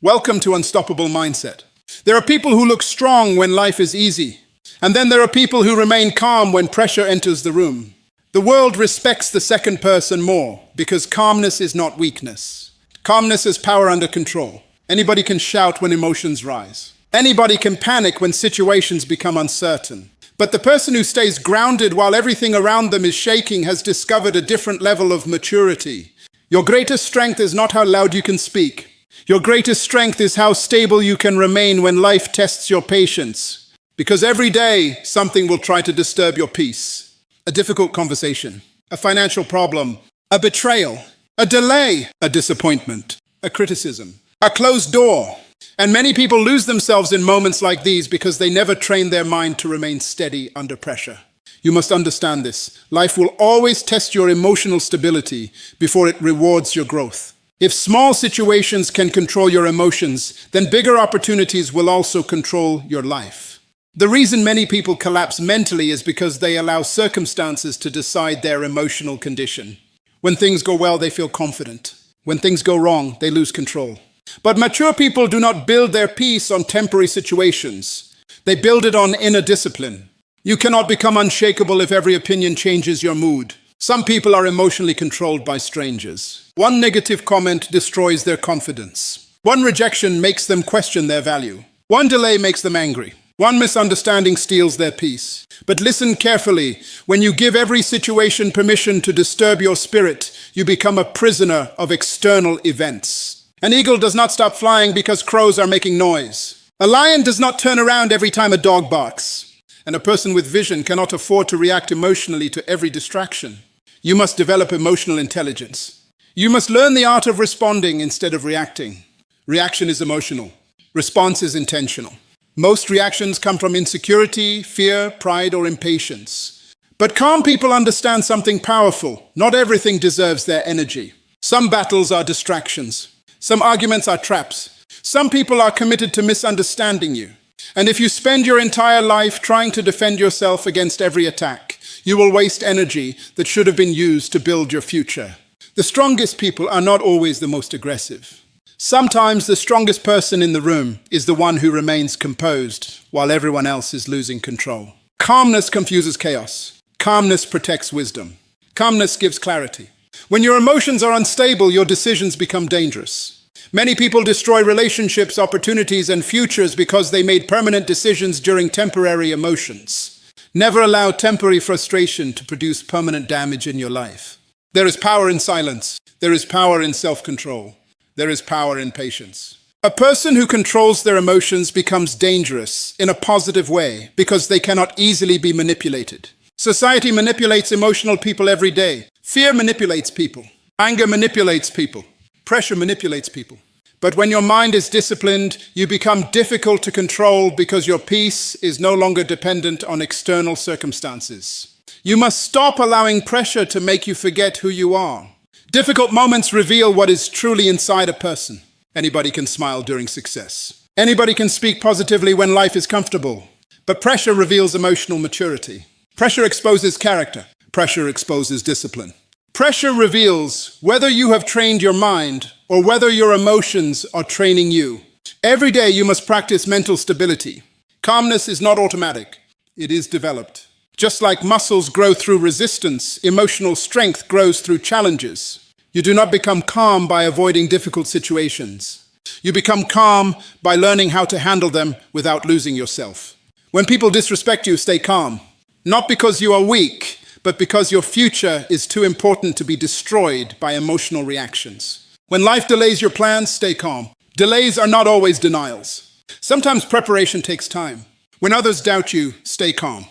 Welcome to Unstoppable Mindset. There are people who look strong when life is easy, and then there are people who remain calm when pressure enters the room. The world respects the second person more because calmness is not weakness. Calmness is power under control. Anybody can shout when emotions rise. Anybody can panic when situations become uncertain. But the person who stays grounded while everything around them is shaking has discovered a different level of maturity. Your greatest strength is not how loud you can speak. Your greatest strength is how stable you can remain when life tests your patience. Because every day, something will try to disturb your peace. A difficult conversation, a financial problem, a betrayal, a delay, a disappointment, a criticism, a closed door. And many people lose themselves in moments like these because they never train their mind to remain steady under pressure. You must understand this. Life will always test your emotional stability before it rewards your growth. If small situations can control your emotions, then bigger opportunities will also control your life. The reason many people collapse mentally is because they allow circumstances to decide their emotional condition. When things go well, they feel confident. When things go wrong, they lose control. But mature people do not build their peace on temporary situations. They build it on inner discipline. You cannot become unshakable if every opinion changes your mood. Some people are emotionally controlled by strangers. One negative comment destroys their confidence. One rejection makes them question their value. One delay makes them angry. One misunderstanding steals their peace. But listen carefully. When you give every situation permission to disturb your spirit, you become a prisoner of external events. An eagle does not stop flying because crows are making noise. A lion does not turn around every time a dog barks. And a person with vision cannot afford to react emotionally to every distraction. You must develop emotional intelligence. You must learn the art of responding instead of reacting. Reaction is emotional. Response is intentional. Most reactions come from insecurity, fear, pride, or impatience. But calm people understand something powerful. Not everything deserves their energy. Some battles are distractions. Some arguments are traps. Some people are committed to misunderstanding you. And if you spend your entire life trying to defend yourself against every attack, you will waste energy that should have been used to build your future. The strongest people are not always the most aggressive. Sometimes the strongest person in the room is the one who remains composed while everyone else is losing control. Calmness confuses chaos. Calmness protects wisdom. Calmness gives clarity. When your emotions are unstable, your decisions become dangerous. Many people destroy relationships, opportunities, and futures because they made permanent decisions during temporary emotions. Never allow temporary frustration to produce permanent damage in your life. There is power in silence. There is power in self-control. There is power in patience. A person who controls their emotions becomes dangerous in a positive way because they cannot easily be manipulated. Society manipulates emotional people every day. Fear manipulates people. Anger manipulates people. Pressure manipulates people. But when your mind is disciplined, you become difficult to control because your peace is no longer dependent on external circumstances. You must stop allowing pressure to make you forget who you are. Difficult moments reveal what is truly inside a person. Anybody can smile during success. Anybody can speak positively when life is comfortable. But pressure reveals emotional maturity. Pressure exposes character. Pressure exposes discipline. Pressure reveals whether you have trained your mind or whether your emotions are training you. Every day you must practice mental stability. Calmness is not automatic. It is developed. Just like muscles grow through resistance, emotional strength grows through challenges. You do not become calm by avoiding difficult situations. You become calm by learning how to handle them without losing yourself. When people disrespect you, stay calm. Not because you are weak, but because your future is too important to be destroyed by emotional reactions. When life delays your plans, stay calm. Delays are not always denials. Sometimes preparation takes time. When others doubt you, stay calm.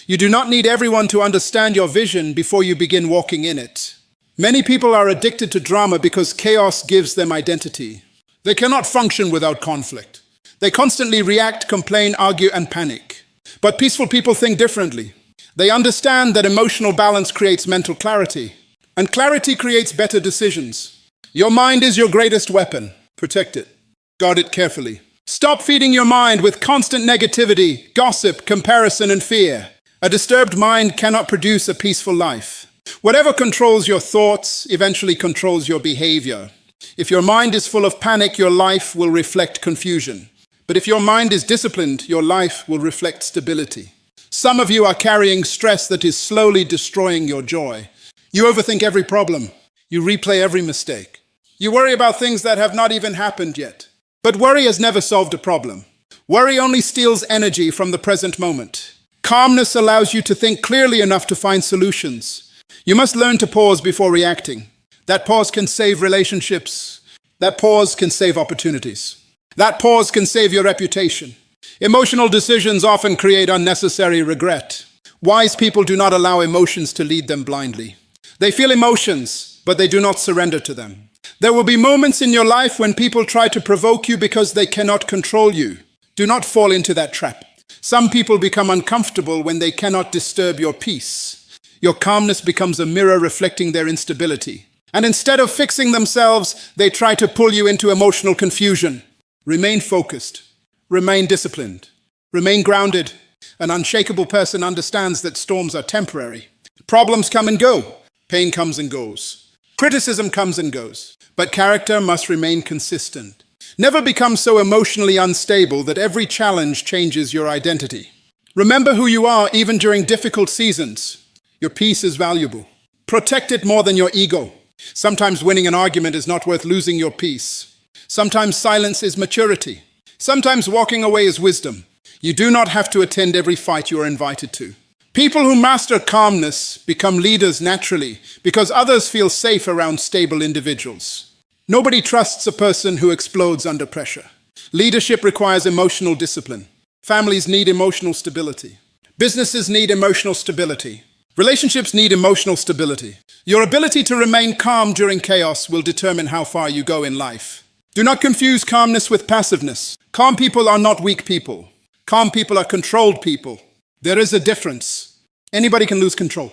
You do not need everyone to understand your vision before you begin walking in it. Many people are addicted to drama because chaos gives them identity. They cannot function without conflict. They constantly react, complain, argue, and panic. But peaceful people think differently. They understand that emotional balance creates mental clarity, and clarity creates better decisions. Your mind is your greatest weapon. Protect it. Guard it carefully. Stop feeding your mind with constant negativity, gossip, comparison, and fear. A disturbed mind cannot produce a peaceful life. Whatever controls your thoughts eventually controls your behavior. If your mind is full of panic, your life will reflect confusion. But if your mind is disciplined, your life will reflect stability. Some of you are carrying stress that is slowly destroying your joy. You overthink every problem. You replay every mistake. You worry about things that have not even happened yet. But worry has never solved a problem. Worry only steals energy from the present moment. Calmness allows you to think clearly enough to find solutions. You must learn to pause before reacting. That pause can save relationships. That pause can save opportunities. That pause can save your reputation. Emotional decisions often create unnecessary regret. Wise people do not allow emotions to lead them blindly. They feel emotions, but they do not surrender to them. There will be moments in your life when people try to provoke you because they cannot control you. Do not fall into that trap. Some people become uncomfortable when they cannot disturb your peace. Your calmness becomes a mirror reflecting their instability. And instead of fixing themselves, they try to pull you into emotional confusion. Remain focused. Remain disciplined. Remain grounded. An unshakable person understands that storms are temporary. Problems come and go. Pain comes and goes. Criticism comes and goes. But character must remain consistent. Never become so emotionally unstable that every challenge changes your identity. Remember who you are even during difficult seasons. Your peace is valuable. Protect it more than your ego. Sometimes winning an argument is not worth losing your peace. Sometimes silence is maturity. Sometimes walking away is wisdom. You do not have to attend every fight you are invited to. People who master calmness become leaders naturally because others feel safe around stable individuals. Nobody trusts a person who explodes under pressure. Leadership requires emotional discipline. Families need emotional stability. Businesses need emotional stability. Relationships need emotional stability. Your ability to remain calm during chaos will determine how far you go in life. Do not confuse calmness with passiveness. Calm people are not weak people. Calm people are controlled people. There is a difference. Anybody can lose control.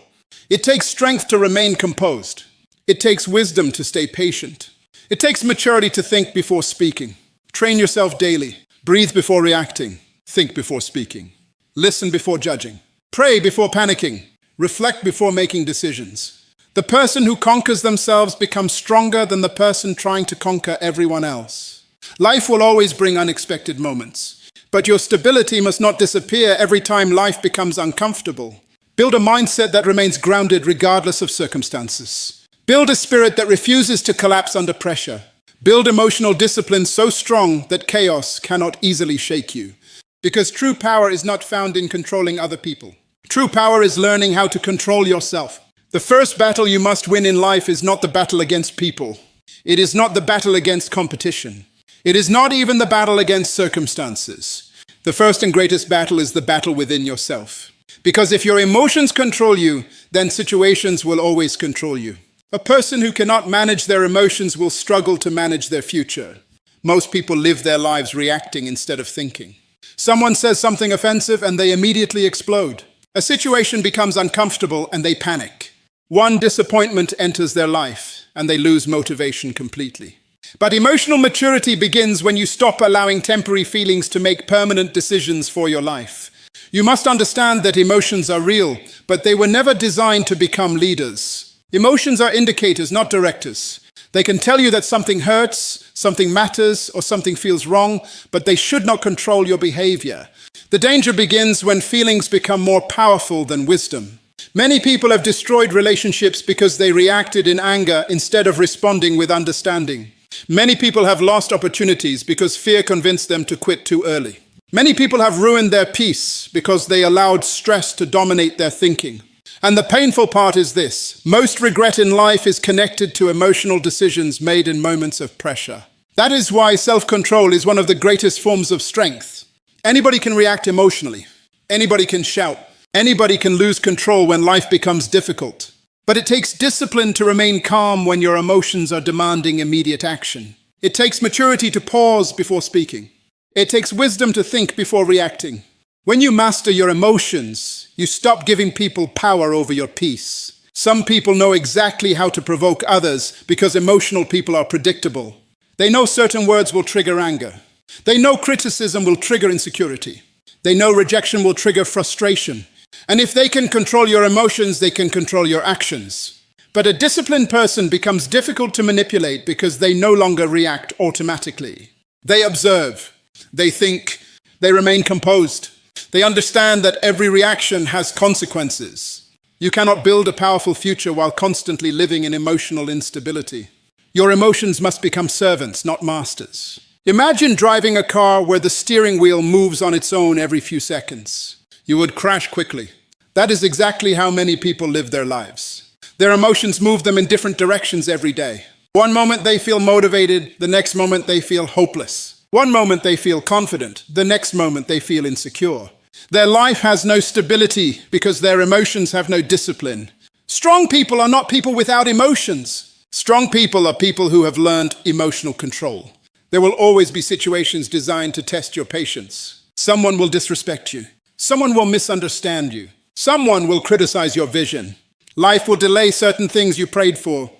It takes strength to remain composed. It takes wisdom to stay patient. It takes maturity to think before speaking. Train yourself daily. Breathe before reacting. Think before speaking. Listen before judging. Pray before panicking. Reflect before making decisions. The person who conquers themselves becomes stronger than the person trying to conquer everyone else. Life will always bring unexpected moments, but your stability must not disappear every time life becomes uncomfortable. Build a mindset that remains grounded regardless of circumstances. Build a spirit that refuses to collapse under pressure. Build emotional discipline so strong that chaos cannot easily shake you. Because true power is not found in controlling other people. True power is learning how to control yourself. The first battle you must win in life is not the battle against people. It is not the battle against competition. It is not even the battle against circumstances. The first and greatest battle is the battle within yourself. Because if your emotions control you, then situations will always control you. A person who cannot manage their emotions will struggle to manage their future. Most people live their lives reacting instead of thinking. Someone says something offensive and they immediately explode. A situation becomes uncomfortable and they panic. One disappointment enters their life and they lose motivation completely. But emotional maturity begins when you stop allowing temporary feelings to make permanent decisions for your life. You must understand that emotions are real, but they were never designed to become leaders. Emotions are indicators, not directors. They can tell you that something hurts, something matters, or something feels wrong, but they should not control your behavior. The danger begins when feelings become more powerful than wisdom. Many people have destroyed relationships because they reacted in anger instead of responding with understanding. Many people have lost opportunities because fear convinced them to quit too early. Many people have ruined their peace because they allowed stress to dominate their thinking. And the painful part is this: most regret in life is connected to emotional decisions made in moments of pressure. That is why self-control is one of the greatest forms of strength. Anybody can react emotionally. Anybody can shout. Anybody can lose control when life becomes difficult. But it takes discipline to remain calm when your emotions are demanding immediate action. It takes maturity to pause before speaking. It takes wisdom to think before reacting. When you master your emotions, you stop giving people power over your peace. Some people know exactly how to provoke others because emotional people are predictable. They know certain words will trigger anger. They know criticism will trigger insecurity. They know rejection will trigger frustration. And if they can control your emotions, they can control your actions. But a disciplined person becomes difficult to manipulate because they no longer react automatically. They observe, they think, they remain composed. They understand that every reaction has consequences. You cannot build a powerful future while constantly living in emotional instability. Your emotions must become servants, not masters. Imagine driving a car where the steering wheel moves on its own every few seconds. You would crash quickly. That is exactly how many people live their lives. Their emotions move them in different directions every day. One moment they feel motivated, the next moment they feel hopeless. One moment they feel confident, the next moment they feel insecure. Their life has no stability because their emotions have no discipline. Strong people are not people without emotions. Strong people are people who have learned emotional control. There will always be situations designed to test your patience. Someone will disrespect you. Someone will misunderstand you. Someone will criticize your vision. Life will delay certain things you prayed for.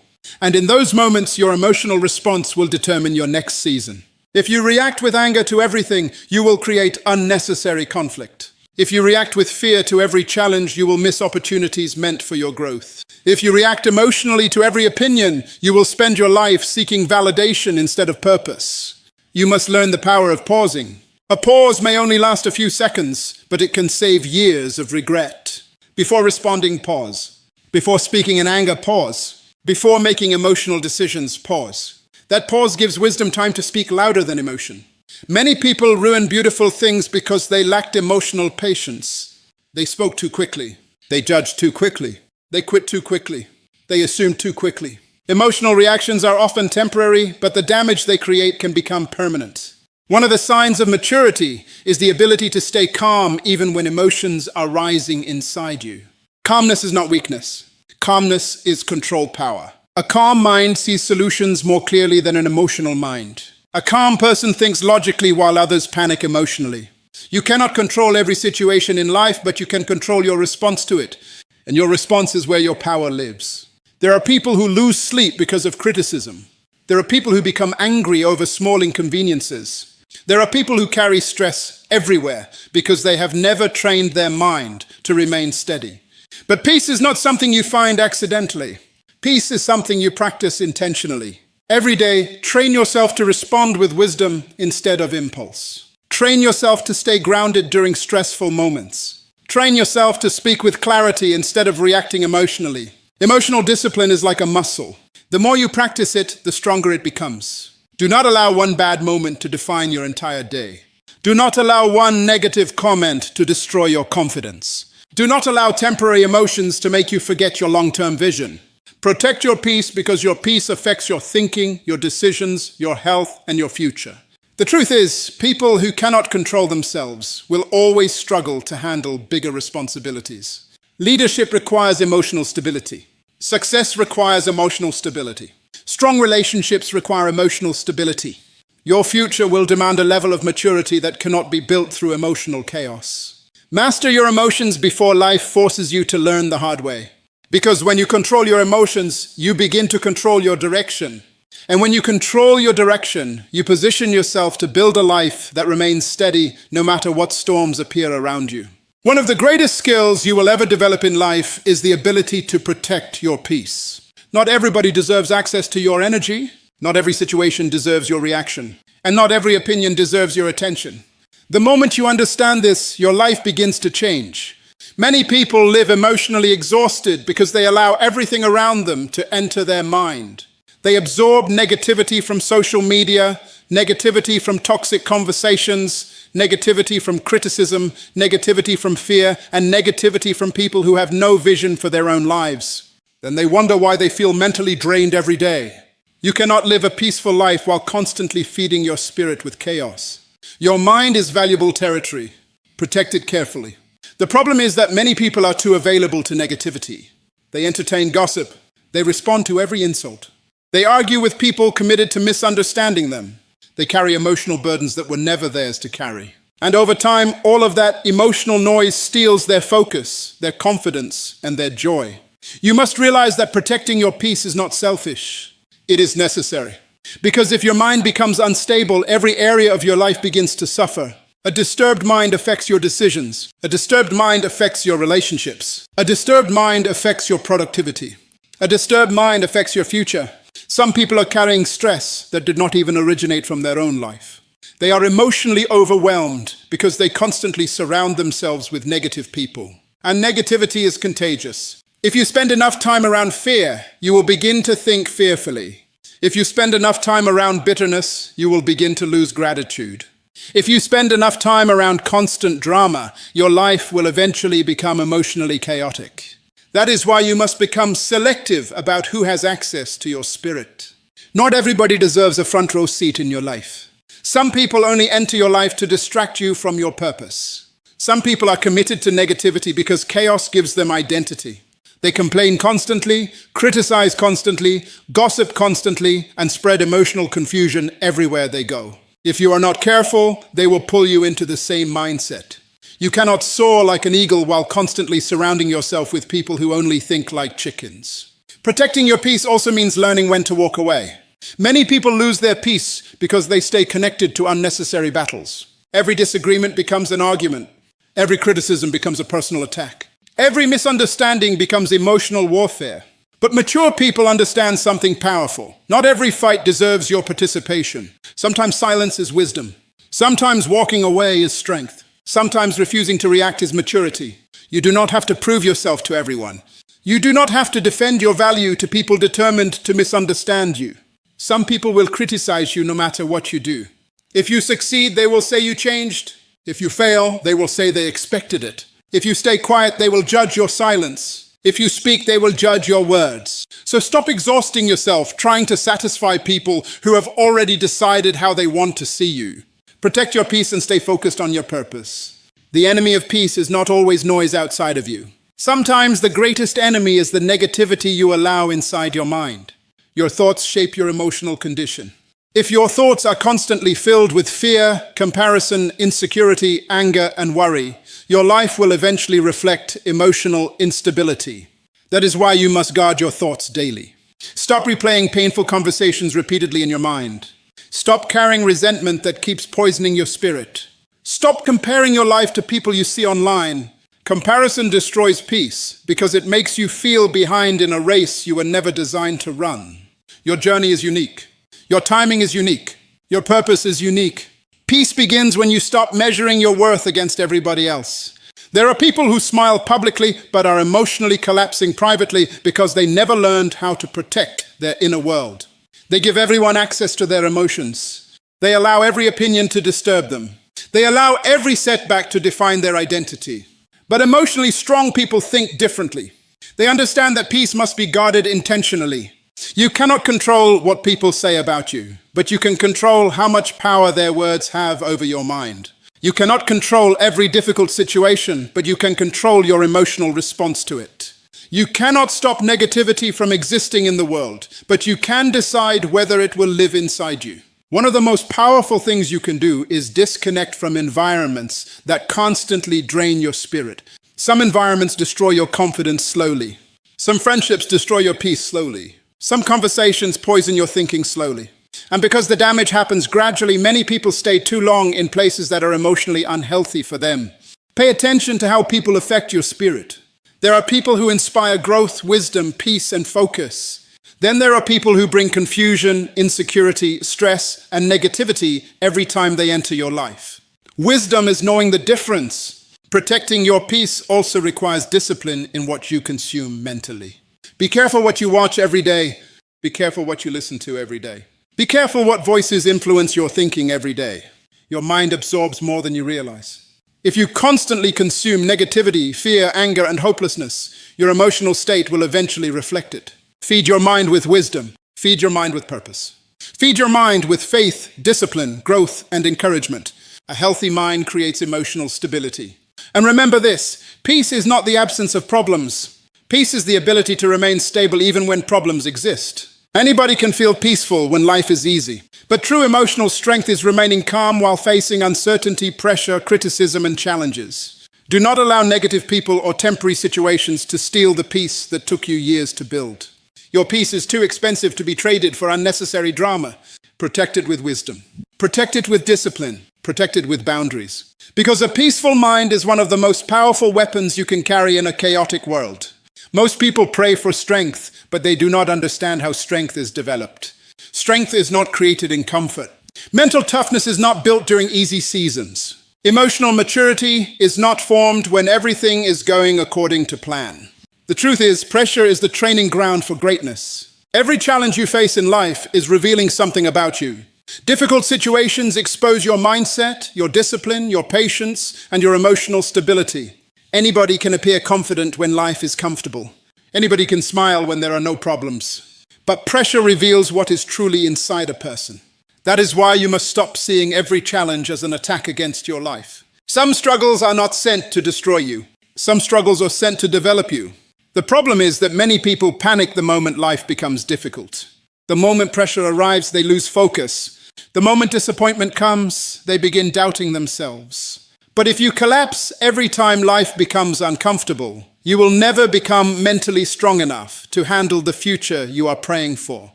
And in those moments, your emotional response will determine your next season. If you react with anger to everything, you will create unnecessary conflict. If you react with fear to every challenge, you will miss opportunities meant for your growth. If you react emotionally to every opinion, you will spend your life seeking validation instead of purpose. You must learn the power of pausing. A pause may only last a few seconds, but it can save years of regret. Before responding, pause. Before speaking in anger, pause. Before making emotional decisions, pause. That pause gives wisdom time to speak louder than emotion. Many people ruin beautiful things because they lacked emotional patience. They spoke too quickly. They judged too quickly. They quit too quickly. They assumed too quickly. Emotional reactions are often temporary, but the damage they create can become permanent. One of the signs of maturity is the ability to stay calm even when emotions are rising inside you. Calmness is not weakness. Calmness is controlled power. A calm mind sees solutions more clearly than an emotional mind. A calm person thinks logically while others panic emotionally. You cannot control every situation in life, but you can control your response to it. And your response is where your power lives. There are people who lose sleep because of criticism. There are people who become angry over small inconveniences. There are people who carry stress everywhere because they have never trained their mind to remain steady. But peace is not something you find accidentally. Peace is something you practice intentionally. Every day, train yourself to respond with wisdom instead of impulse. Train yourself to stay grounded during stressful moments. Train yourself to speak with clarity instead of reacting emotionally. Emotional discipline is like a muscle. The more you practice it, the stronger it becomes. Do not allow one bad moment to define your entire day. Do not allow one negative comment to destroy your confidence. Do not allow temporary emotions to make you forget your long-term vision. Protect your peace because your peace affects your thinking, your decisions, your health, and your future. The truth is, people who cannot control themselves will always struggle to handle bigger responsibilities. Leadership requires emotional stability. Success requires emotional stability. Strong relationships require emotional stability. Your future will demand a level of maturity that cannot be built through emotional chaos. Master your emotions before life forces you to learn the hard way. Because when you control your emotions, you begin to control your direction. And when you control your direction, you position yourself to build a life that remains steady no matter what storms appear around you. One of the greatest skills you will ever develop in life is the ability to protect your peace. Not everybody deserves access to your energy. Not every situation deserves your reaction. And not every opinion deserves your attention. The moment you understand this, your life begins to change. Many people live emotionally exhausted because they allow everything around them to enter their mind. They absorb negativity from social media, negativity from toxic conversations, negativity from criticism, negativity from fear, and negativity from people who have no vision for their own lives. Then they wonder why they feel mentally drained every day. You cannot live a peaceful life while constantly feeding your spirit with chaos. Your mind is valuable territory. Protect it carefully. The problem is that many people are too available to negativity. They entertain gossip. They respond to every insult. They argue with people committed to misunderstanding them. They carry emotional burdens that were never theirs to carry. And over time, all of that emotional noise steals their focus, their confidence, and their joy. You must realize that protecting your peace is not selfish. It is necessary. Because if your mind becomes unstable, every area of your life begins to suffer. A disturbed mind affects your decisions. A disturbed mind affects your relationships. A disturbed mind affects your productivity. A disturbed mind affects your future. Some people are carrying stress that did not even originate from their own life. They are emotionally overwhelmed because they constantly surround themselves with negative people. And negativity is contagious. If you spend enough time around fear, you will begin to think fearfully. If you spend enough time around bitterness, you will begin to lose gratitude. If you spend enough time around constant drama, your life will eventually become emotionally chaotic. That is why you must become selective about who has access to your spirit. Not everybody deserves a front row seat in your life. Some people only enter your life to distract you from your purpose. Some people are committed to negativity because chaos gives them identity. They complain constantly, criticize constantly, gossip constantly, and spread emotional confusion everywhere they go. If you are not careful, they will pull you into the same mindset. You cannot soar like an eagle while constantly surrounding yourself with people who only think like chickens. Protecting your peace also means learning when to walk away. Many people lose their peace because they stay connected to unnecessary battles. Every disagreement becomes an argument. Every criticism becomes a personal attack. Every misunderstanding becomes emotional warfare. But mature people understand something powerful. Not every fight deserves your participation. Sometimes silence is wisdom. Sometimes walking away is strength. Sometimes refusing to react is maturity. You do not have to prove yourself to everyone. You do not have to defend your value to people determined to misunderstand you. Some people will criticize you no matter what you do. If you succeed, they will say you changed. If you fail, they will say they expected it. If you stay quiet, they will judge your silence. If you speak, they will judge your words. So stop exhausting yourself trying to satisfy people who have already decided how they want to see you. Protect your peace and stay focused on your purpose. The enemy of peace is not always noise outside of you. Sometimes the greatest enemy is the negativity you allow inside your mind. Your thoughts shape your emotional condition. If your thoughts are constantly filled with fear, comparison, insecurity, anger, and worry, your life will eventually reflect emotional instability. That is why you must guard your thoughts daily. Stop replaying painful conversations repeatedly in your mind. Stop carrying resentment that keeps poisoning your spirit. Stop comparing your life to people you see online. Comparison destroys peace because it makes you feel behind in a race you were never designed to run. Your journey is unique. Your timing is unique. Your purpose is unique. Peace begins when you stop measuring your worth against everybody else. There are people who smile publicly but are emotionally collapsing privately because they never learned how to protect their inner world. They give everyone access to their emotions. They allow every opinion to disturb them. They allow every setback to define their identity. But emotionally strong people think differently. They understand that peace must be guarded intentionally. You cannot control what people say about you, but you can control how much power their words have over your mind. You cannot control every difficult situation, but you can control your emotional response to it. You cannot stop negativity from existing in the world, but you can decide whether it will live inside you. One of the most powerful things you can do is disconnect from environments that constantly drain your spirit. Some environments destroy your confidence slowly. Some friendships destroy your peace slowly. Some conversations poison your thinking slowly. And because the damage happens gradually, many people stay too long in places that are emotionally unhealthy for them. Pay attention to how people affect your spirit. There are people who inspire growth, wisdom, peace, and focus. Then there are people who bring confusion, insecurity, stress, and negativity every time they enter your life. Wisdom is knowing the difference. Protecting your peace also requires discipline in what you consume mentally. Be careful what you watch every day. Be careful what you listen to every day. Be careful what voices influence your thinking every day. Your mind absorbs more than you realize. If you constantly consume negativity, fear, anger, and hopelessness, your emotional state will eventually reflect it. Feed your mind with wisdom. Feed your mind with purpose. Feed your mind with faith, discipline, growth, and encouragement. A healthy mind creates emotional stability. And remember this, peace is not the absence of problems. Peace is the ability to remain stable even when problems exist. Anybody can feel peaceful when life is easy, but true emotional strength is remaining calm while facing uncertainty, pressure, criticism, and challenges. Do not allow negative people or temporary situations to steal the peace that took you years to build. Your peace is too expensive to be traded for unnecessary drama. Protect it with wisdom. Protect it with discipline. Protect it with boundaries. Because a peaceful mind is one of the most powerful weapons you can carry in a chaotic world. Most people pray for strength, but they do not understand how strength is developed. Strength is not created in comfort. Mental toughness is not built during easy seasons. Emotional maturity is not formed when everything is going according to plan. The truth is, pressure is the training ground for greatness. Every challenge you face in life is revealing something about you. Difficult situations expose your mindset, your discipline, your patience, and your emotional stability. Anybody can appear confident when life is comfortable. Anybody can smile when there are no problems. But pressure reveals what is truly inside a person. That is why you must stop seeing every challenge as an attack against your life. Some struggles are not sent to destroy you. Some struggles are sent to develop you. The problem is that many people panic the moment life becomes difficult. The moment pressure arrives, they lose focus. The moment disappointment comes, they begin doubting themselves. But if you collapse every time life becomes uncomfortable, you will never become mentally strong enough to handle the future you are praying for.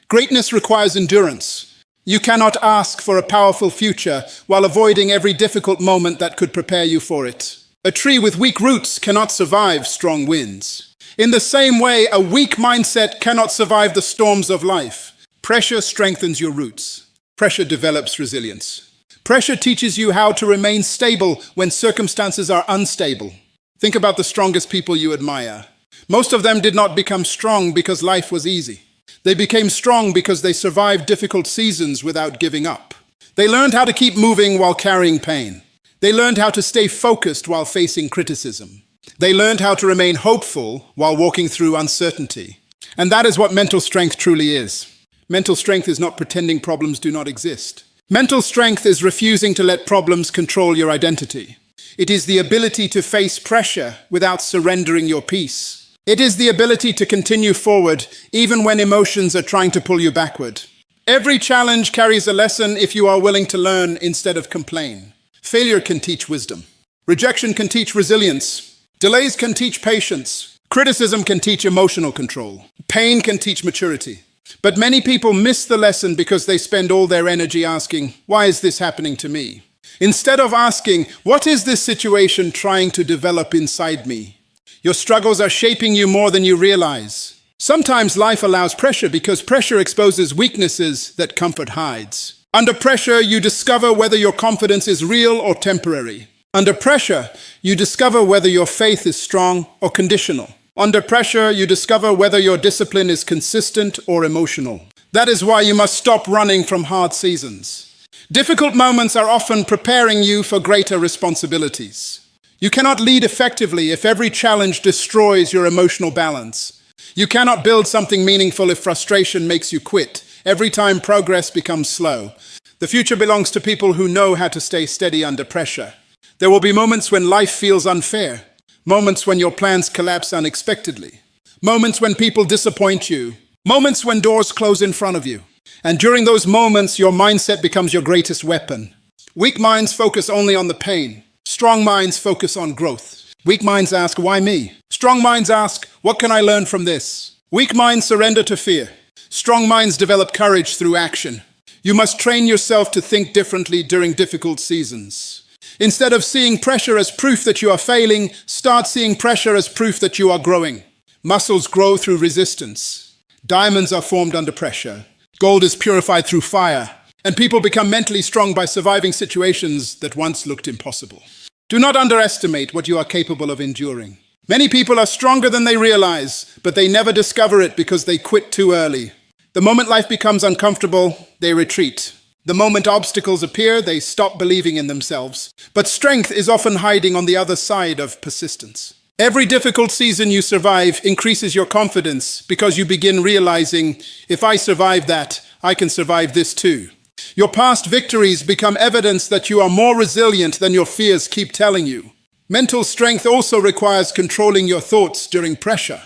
Greatness requires endurance. You cannot ask for a powerful future while avoiding every difficult moment that could prepare you for it. A tree with weak roots cannot survive strong winds. In the same way, a weak mindset cannot survive the storms of life. Pressure strengthens your roots. Pressure develops resilience. Pressure teaches you how to remain stable when circumstances are unstable. Think about the strongest people you admire. Most of them did not become strong because life was easy. They became strong because they survived difficult seasons without giving up. They learned how to keep moving while carrying pain. They learned how to stay focused while facing criticism. They learned how to remain hopeful while walking through uncertainty. And that is what mental strength truly is. Mental strength is not pretending problems do not exist. Mental strength is refusing to let problems control your identity. It is the ability to face pressure without surrendering your peace. It is the ability to continue forward even when emotions are trying to pull you backward. Every challenge carries a lesson if you are willing to learn instead of complain. Failure can teach wisdom. Rejection can teach resilience. Delays can teach patience. Criticism can teach emotional control. Pain can teach maturity. But many people miss the lesson because they spend all their energy asking, "Why is this happening to me?" Instead of asking, "What is this situation trying to develop inside me?" Your struggles are shaping you more than you realize. Sometimes life allows pressure because pressure exposes weaknesses that comfort hides. Under pressure, you discover whether your confidence is real or temporary. Under pressure, you discover whether your faith is strong or conditional. Under pressure, you discover whether your discipline is consistent or emotional. That is why you must stop running from hard seasons. Difficult moments are often preparing you for greater responsibilities. You cannot lead effectively if every challenge destroys your emotional balance. You cannot build something meaningful if frustration makes you quit. Every time progress becomes slow. The future belongs to people who know how to stay steady under pressure. There will be moments when life feels unfair. Moments when your plans collapse unexpectedly. Moments when people disappoint you. Moments when doors close in front of you. And during those moments, your mindset becomes your greatest weapon. Weak minds focus only on the pain. Strong minds focus on growth. Weak minds ask, "Why me?" Strong minds ask, "What can I learn from this?" Weak minds surrender to fear. Strong minds develop courage through action. You must train yourself to think differently during difficult seasons. Instead of seeing pressure as proof that you are failing, start seeing pressure as proof that you are growing. Muscles grow through resistance. Diamonds are formed under pressure. Gold is purified through fire. And people become mentally strong by surviving situations that once looked impossible. Do not underestimate what you are capable of enduring. Many people are stronger than they realize, but they never discover it because they quit too early. The moment life becomes uncomfortable, they retreat. The moment obstacles appear, they stop believing in themselves. But strength is often hiding on the other side of persistence. Every difficult season you survive increases your confidence because you begin realizing, if I survive that, I can survive this too. Your past victories become evidence that you are more resilient than your fears keep telling you. Mental strength also requires controlling your thoughts during pressure.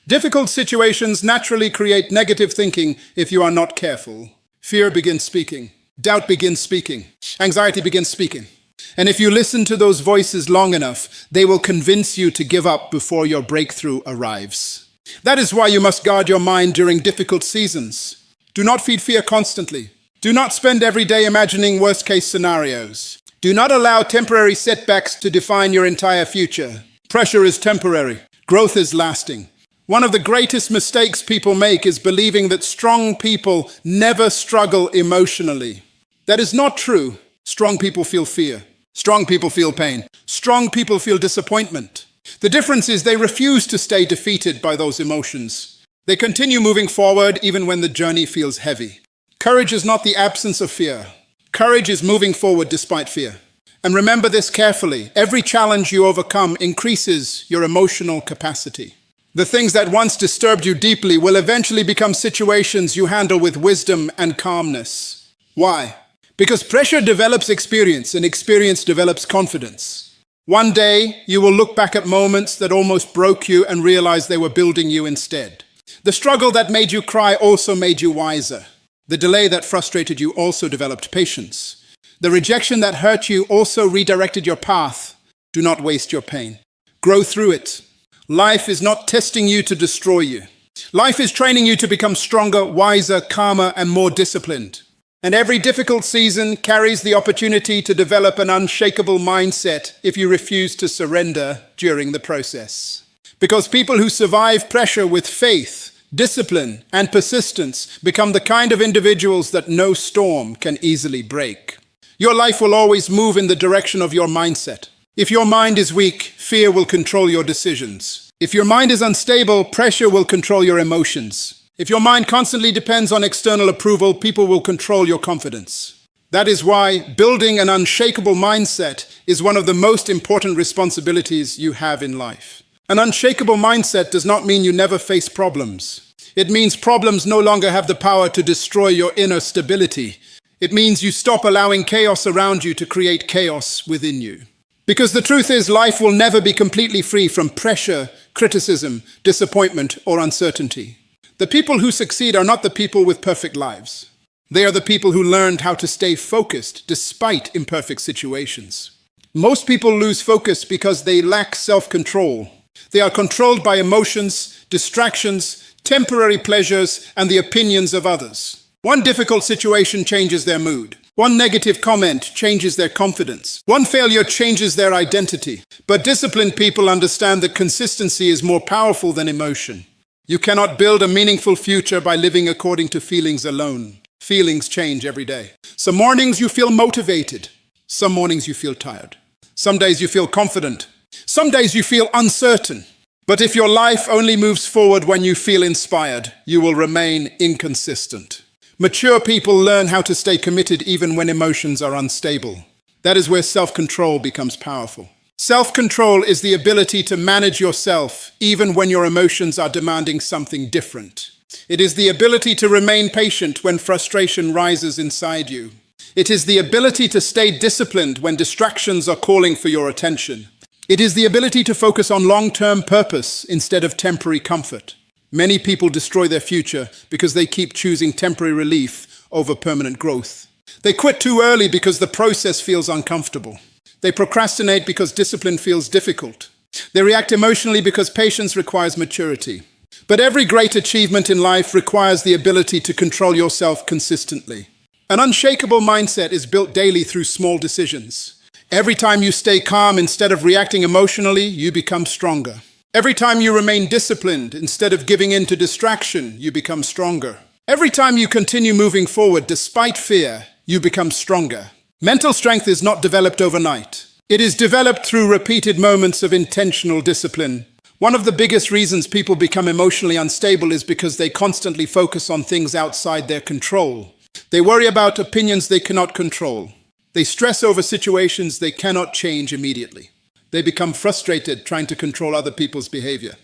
Difficult situations naturally create negative thinking if you are not careful. Fear begins speaking. Doubt begins speaking. Anxiety begins speaking. And if you listen to those voices long enough, they will convince you to give up before your breakthrough arrives. That is why you must guard your mind during difficult seasons. Do not feed fear constantly. Do not spend every day imagining worst-case scenarios. Do not allow temporary setbacks to define your entire future. Pressure is temporary. Growth is lasting. One of the greatest mistakes people make is believing that strong people never struggle emotionally. That is not true. Strong people feel fear. Strong people feel pain. Strong people feel disappointment. The difference is they refuse to stay defeated by those emotions. They continue moving forward even when the journey feels heavy. Courage is not the absence of fear. Courage is moving forward despite fear. And remember this carefully. Every challenge you overcome increases your emotional capacity. The things that once disturbed you deeply will eventually become situations you handle with wisdom and calmness. Why? Because pressure develops experience, and experience develops confidence. One day, you will look back at moments that almost broke you and realize they were building you instead. The struggle that made you cry also made you wiser. The delay that frustrated you also developed patience. The rejection that hurt you also redirected your path. Do not waste your pain. Grow through it. Life is not testing you to destroy you. Life is training you to become stronger, wiser, calmer, and more disciplined. And every difficult season carries the opportunity to develop an unshakable mindset if you refuse to surrender during the process. Because people who survive pressure with faith, discipline, and persistence become the kind of individuals that no storm can easily break. Your life will always move in the direction of your mindset. If your mind is weak, fear will control your decisions. If your mind is unstable, pressure will control your emotions. If your mind constantly depends on external approval, people will control your confidence. That is why building an unshakable mindset is one of the most important responsibilities you have in life. An unshakable mindset does not mean you never face problems. It means problems no longer have the power to destroy your inner stability. It means you stop allowing chaos around you to create chaos within you. Because the truth is, life will never be completely free from pressure, criticism, disappointment, or uncertainty. The people who succeed are not the people with perfect lives. They are the people who learned how to stay focused despite imperfect situations. Most people lose focus because they lack self-control. They are controlled by emotions, distractions, temporary pleasures, and the opinions of others. One difficult situation changes their mood. One negative comment changes their confidence. One failure changes their identity. But disciplined people understand that consistency is more powerful than emotion. You cannot build a meaningful future by living according to feelings alone. Feelings change every day. Some mornings you feel motivated. Some mornings you feel tired. Some days you feel confident. Some days you feel uncertain. But if your life only moves forward when you feel inspired, you will remain inconsistent. Mature people learn how to stay committed even when emotions are unstable. That is where self-control becomes powerful. Self-control is the ability to manage yourself even when your emotions are demanding something different. It is the ability to remain patient when frustration rises inside you. It is the ability to stay disciplined when distractions are calling for your attention. It is the ability to focus on long-term purpose instead of temporary comfort. Many people destroy their future because they keep choosing temporary relief over permanent growth. They quit too early because the process feels uncomfortable. They procrastinate because discipline feels difficult. They react emotionally because patience requires maturity. But every great achievement in life requires the ability to control yourself consistently. An unshakable mindset is built daily through small decisions. Every time you stay calm instead of reacting emotionally, you become stronger. Every time you remain disciplined instead of giving in to distraction, you become stronger. Every time you continue moving forward despite fear, you become stronger. Mental strength is not developed overnight. It is developed through repeated moments of intentional discipline. One of the biggest reasons people become emotionally unstable is because they constantly focus on things outside their control. They worry about opinions they cannot control. They stress over situations they cannot change immediately. They become frustrated trying to control other people's behavior.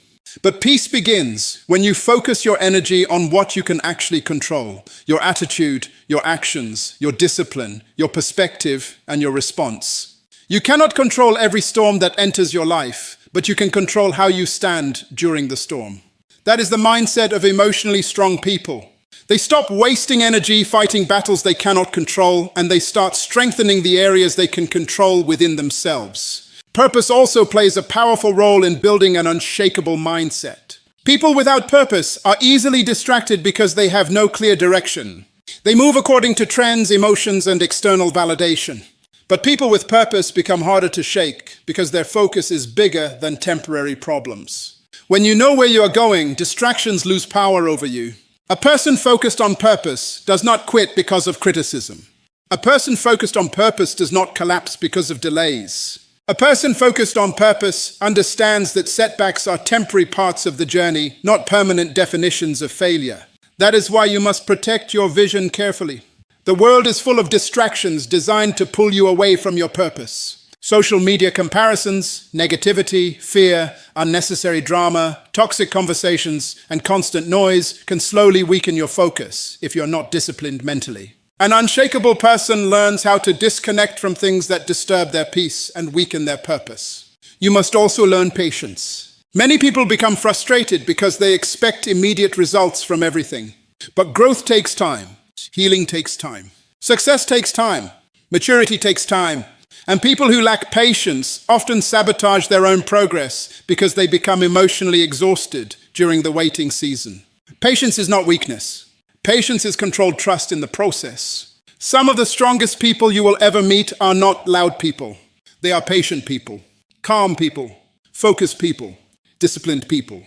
But peace begins when you focus your energy on what you can actually control: your attitude, your actions, your discipline, your perspective, and your response. You cannot control every storm that enters your life, but you can control how you stand during the storm. That is the mindset of emotionally strong people. They stop wasting energy fighting battles they cannot control, and they start strengthening the areas they can control within themselves. Purpose also plays a powerful role in building an unshakable mindset. People without purpose are easily distracted because they have no clear direction. They move according to trends, emotions, and external validation. But people with purpose become harder to shake because their focus is bigger than temporary problems. When you know where you are going, distractions lose power over you. A person focused on purpose does not quit because of criticism. A person focused on purpose does not collapse because of delays. A person focused on purpose understands that setbacks are temporary parts of the journey, not permanent definitions of failure. That is why you must protect your vision carefully. The world is full of distractions designed to pull you away from your purpose. Social media comparisons, negativity, fear, unnecessary drama, toxic conversations, and constant noise can slowly weaken your focus if you're not disciplined mentally. An unshakable person learns how to disconnect from things that disturb their peace and weaken their purpose. You must also learn patience. Many people become frustrated because they expect immediate results from everything. But growth takes time. Healing takes time. Success takes time. Maturity takes time. And people who lack patience often sabotage their own progress because they become emotionally exhausted during the waiting season. Patience is not weakness. Patience is controlled trust in the process. Some of the strongest people you will ever meet are not loud people. They are patient people, calm people, focused people, disciplined people.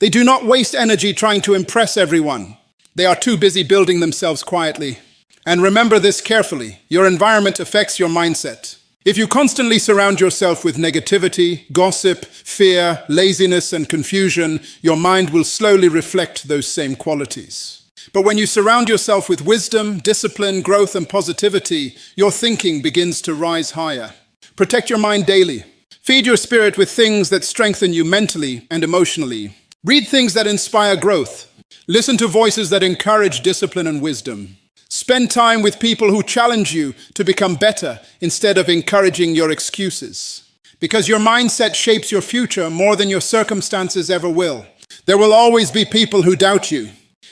They do not waste energy trying to impress everyone. They are too busy building themselves quietly. And remember this carefully. Your environment affects your mindset. If you constantly surround yourself with negativity, gossip, fear, laziness, and confusion, your mind will slowly reflect those same qualities. But when you surround yourself with wisdom, discipline, growth, and positivity, your thinking begins to rise higher. Protect your mind daily. Feed your spirit with things that strengthen you mentally and emotionally. Read things that inspire growth. Listen to voices that encourage discipline and wisdom. Spend time with people who challenge you to become better instead of encouraging your excuses. Because your mindset shapes your future more than your circumstances ever will. There will always be people who doubt you.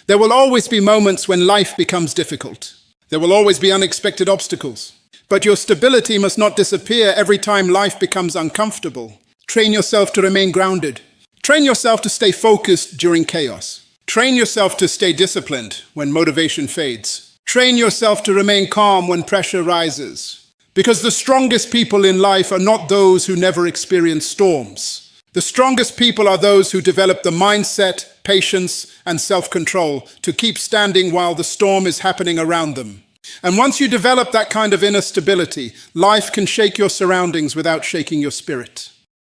There will always be moments when life becomes difficult. There will always be unexpected obstacles. But your stability must not disappear every time life becomes uncomfortable. Train yourself to remain grounded. Train yourself to stay focused during chaos. Train yourself to stay disciplined when motivation fades. Train yourself to remain calm when pressure rises. Because the strongest people in life are not those who never experience storms. The strongest people are those who develop the mindset, patience, and self-control to keep standing while the storm is happening around them. And once you develop that kind of inner stability, life can shake your surroundings without shaking your spirit.